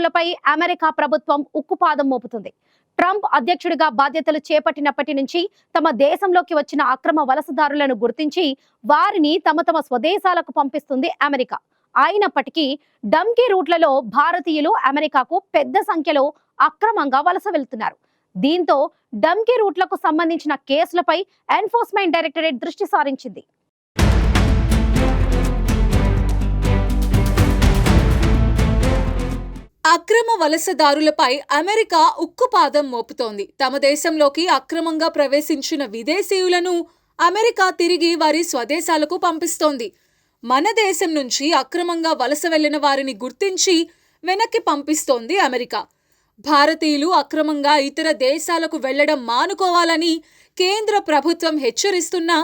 వలసదారులపై America ప్రభుత్వం ఉక్కుపాదం మోపుతుంది. Trump అధ్యక్షుడిగా బాధ్యతలు చేపట్టినప్పటి నుంచి తమ దేశంలోకి వచ్చిన అక్రమ వలసదారులను గుర్తించి వారిని తమ తమ స్వదేశాలకు పంపిస్తుంది అమెరికా. అయినప్పటికీ డంకీ రూట్లలో భారతీయులు అమెరికాకు పెద్ద సంఖ్యలో అక్రమంగా వలస వెళ్తున్నారు. దీంతో డంకీ రూట్లకు సంబంధించిన కేసులపై ఎన్ఫోర్స్మెంట్ డైరెక్టరేట్ దృష్టి సారించింది. అక్రమ వలసదారులపై అమెరికా ఉక్కుపాదం మోపుతోంది. తమ దేశంలోకి అక్రమంగా ప్రవేశించిన విదేశీయులను అమెరికా తిరిగి వారి స్వదేశాలకు పంపిస్తోంది. మన దేశం నుంచి అక్రమంగా వలస వెళ్లిన వారిని గుర్తించి వెనక్కి పంపిస్తోంది అమెరికా. భారతీయులు అక్రమంగా ఇతర దేశాలకు వెళ్లడం మానుకోవాలని కేంద్ర ప్రభుత్వం హెచ్చరిస్తున్నా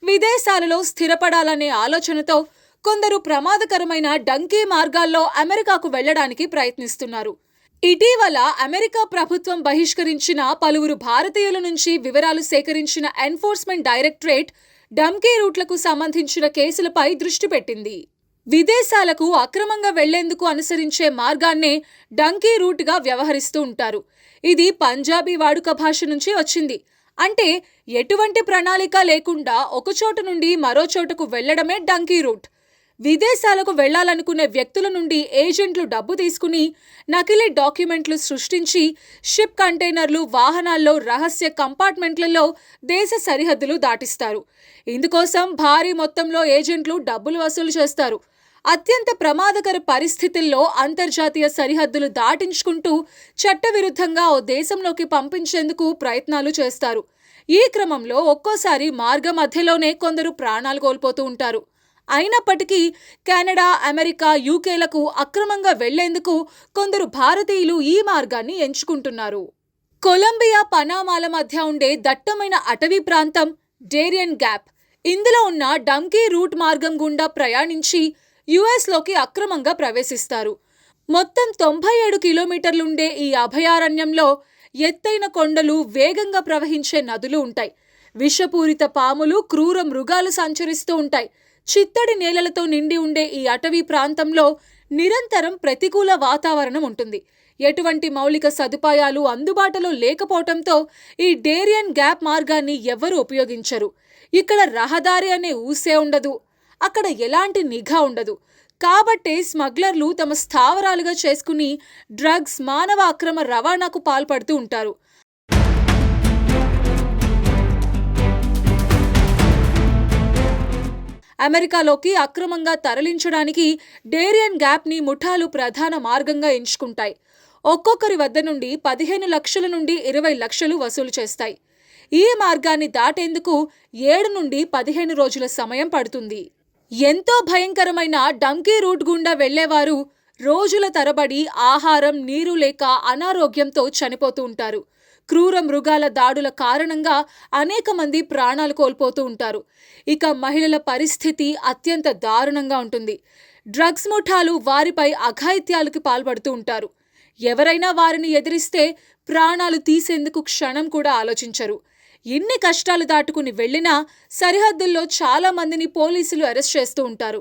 విదేశాలలో స్థిరపడాలనే ఆలోచనతో కొందరు ప్రమాదకరమైన డంకీ మార్గాల్లో అమెరికాకు వెళ్లడానికి ప్రయత్నిస్తున్నారు. ఇటీవల అమెరికా ప్రభుత్వం బహిష్కరించిన పలువురు భారతీయుల నుంచి వివరాలు సేకరించిన ఎన్ఫోర్స్మెంట్ డైరెక్టరేట్ డంకీ రూట్లకు సంబంధించిన కేసులపై దృష్టి పెట్టింది. విదేశాలకు అక్రమంగా వెళ్లేందుకు అనుసరించే మార్గాన్నే డంకీ రూట్గా వ్యవహరిస్తూ ఉంటారు. ఇది పంజాబీ వాడుక భాష నుంచి వచ్చింది. అంటే ఎటువంటి ప్రణాళిక లేకుండా ఒక చోట నుండి మరో చోటకు వెళ్లడమే డంకీ రూట్. విదేశాలకు వెళ్లాలనుకునే వ్యక్తుల నుండి ఏజెంట్లు డబ్బు తీసుకుని నకిలీ డాక్యుమెంట్లు సృష్టించి షిప్ కంటైనర్లు, వాహనాల్లో రహస్య కంపార్ట్మెంట్లలో దేశ సరిహద్దులు దాటిస్తారు. ఇందుకోసం భారీ మొత్తంలో ఏజెంట్లు డబ్బులు వసూలు చేస్తారు. అత్యంత ప్రమాదకర పరిస్థితుల్లో అంతర్జాతీయ సరిహద్దులు దాటించుకుంటూ చట్టవిరుద్ధంగా ఓ దేశంలోకి పంపించేందుకు ప్రయత్నాలు చేస్తారు. ఈ క్రమంలో ఒక్కోసారి మార్గ మధ్యలోనే కొందరు ప్రాణాలు కోల్పోతూ ఉంటారు. అయినప్పటికీ కెనడా, అమెరికా, యూకేలకు అక్రమంగా వెళ్లేందుకు కొందరు భారతీయులు ఈ మార్గాన్ని ఎంచుకుంటున్నారు. కొలంబియా, పనామాల మధ్య ఉండే దట్టమైన అటవీ ప్రాంతం డేరియన్ గ్యాప్. ఇందులో ఉన్న డంకీ రూట్ మార్గం గుండా ప్రయాణించి యుఎస్లోకి అక్రమంగా ప్రవేశిస్తారు. మొత్తం 97 కిలోమీటర్లుండే ఈ అభయారణ్యంలో ఎత్తైన కొండలు, వేగంగా ప్రవహించే నదులు ఉంటాయి. విషపూరిత పాములు, క్రూర మృగాలు సంచరిస్తూ ఉంటాయి. చిత్తడి నేలలతో నిండి ఉండే ఈ అటవీ ప్రాంతంలో నిరంతరం ప్రతికూల వాతావరణం ఉంటుంది. ఎటువంటి మౌలిక సదుపాయాలు అందుబాటులో లేకపోవడంతో ఈ డేరియన్ గ్యాప్ మార్గాన్ని ఎవ్వరూ ఉపయోగించరు. ఇక్కడ రహదారి అనే ఊసే ఉండదు. అక్కడ ఎలాంటి నిఘా ఉండదు. కాబట్టే స్మగ్లర్లు తమ స్థావరాలుగా చేసుకుని డ్రగ్స్, మానవ అక్రమ రవాణాకు పాల్పడుతూ ఉంటారు. అమెరికాలోకి అక్రమంగా తరలించడానికి డేరియన్ గ్యాప్ని ముఠాలు ప్రధాన మార్గంగా ఎంచుకుంటాయి. ఒక్కొక్కరి వద్ద నుండి 15 లక్షల నుండి 20 లక్షలు వసూలు చేస్తాయి. ఈ మార్గాన్ని దాటేందుకు 7 నుండి 15 రోజుల సమయం పడుతుంది. ఎంతో భయంకరమైన డంకీ రూట్ గుండా వెళ్లేవారు రోజుల తరబడి ఆహారం, నీరు లేక అనారోగ్యంతో చనిపోతూ ఉంటారు. క్రూర మృగాల దాడుల కారణంగా అనేక మంది ప్రాణాలు కోల్పోతూ ఉంటారు. ఇక మహిళల పరిస్థితి అత్యంత దారుణంగా ఉంటుంది. డ్రగ్స్ ముఠాలు వారిపై అఘాయిత్యాలకు పాల్పడుతూ ఉంటారు. ఎవరైనా వారిని ఎదిరిస్తే ప్రాణాలు తీసేందుకు క్షణం కూడా ఆలోచించరు. ఎన్ని కష్టాలు దాటుకుని వెళ్లినా సరిహద్దుల్లో చాలా మందిని పోలీసులు అరెస్ట్ చేస్తూ ఉంటారు.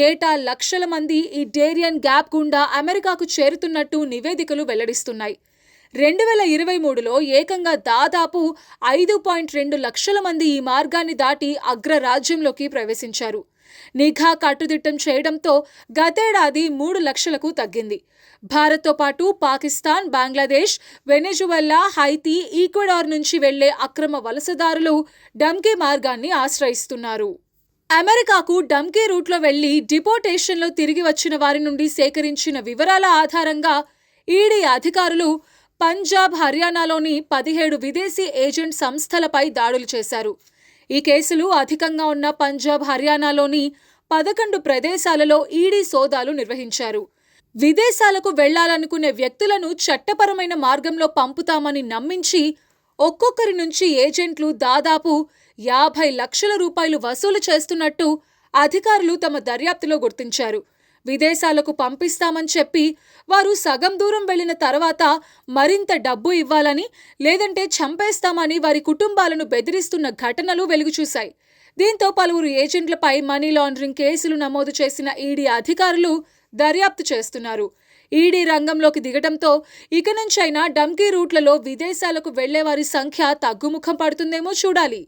ఏటా లక్షల మంది ఈ డేరియన్ గ్యాప్ గుండా అమెరికాకు చేరుతున్నట్టు నివేదికలు వెల్లడిస్తున్నాయి. 2023లో ఏకంగా దాదాపు 5.2 లక్షల మంది ఈ మార్గాన్ని దాటి అగ్రరాజ్యంలోకి ప్రవేశించారు. నిఘా కట్టుదిట్టం చేయడంతో గతేడాది 3 లక్షలకు తగ్గింది. భారత్తో పాటు పాకిస్తాన్, బంగ్లాదేశ్, వెనెజువెలా, హైతీ, ఈక్వెడార్ నుంచి వెళ్లే అక్రమ వలసదారులు డంకీ మార్గాన్ని ఆశ్రయిస్తున్నారు. అమెరికాకు డంకీ రూట్లో వెళ్లి డిపోర్టేషన్లో తిరిగి వచ్చిన వారి నుండి సేకరించిన వివరాల ఆధారంగా ఈడీ అధికారులు పంజాబ్, హర్యానాలోని 17 విదేశీ ఏజెంట్ సంస్థలపై దాడులు చేశారు. ఈ కేసులు అధికంగా ఉన్న పంజాబ్, హర్యానాలోని 11 ప్రదేశాలలో ఈడీ సోదాలు నిర్వహించారు. విదేశాలకు వెళ్లాలనుకునే వ్యక్తులను చట్టపరమైన మార్గంలో పంపుతామని నమ్మించి ఒక్కొక్కరి నుంచి ఏజెంట్లు దాదాపు 50 లక్షల రూపాయలు వసూలు చేస్తున్నట్టు అధికారులు తమ దర్యాప్తులో గుర్తించారు. విదేశాలకు పంపిస్తామని చెప్పి వారు సగం దూరం వెళ్లిన తర్వాత మరింత డబ్బు ఇవ్వాలని, లేదంటే చంపేస్తామని వారి కుటుంబాలను బెదిరిస్తున్న ఘటనలు వెలుగుచూశాయి. దీంతో పలువురు ఏజెంట్లపై మనీ లాండరింగ్ కేసులు నమోదు చేసిన ఈడీ అధికారులు దర్యాప్తు చేస్తున్నారు. ఈడీ రంగంలోకి దిగడంతో ఇక నుంచైనా డంకీ రూట్లలో విదేశాలకు వెళ్లే వారి సంఖ్య తగ్గుముఖం పడుతుందేమో చూడాలి.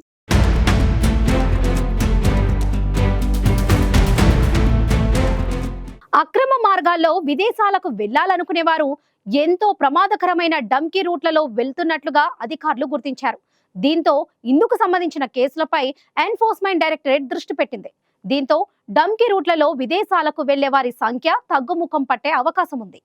అక్రమ మార్గాల్లో విదేశాలకు వెళ్లాలనుకునే వారు ఎంతో ప్రమాదకరమైన డంకీ రూట్లలో వెళ్తున్నట్లుగా అధికారులు గుర్తించారు. దీంతో ఇందుకు సంబంధించిన కేసులపై ఎన్ఫోర్స్మెంట్ డైరెక్టరేట్ దృష్టి పెట్టింది. దీంతో డంకీ రూట్లలో విదేశాలకు వెళ్లే వారి సంఖ్య తగ్గుముఖం పట్టే అవకాశం ఉంది.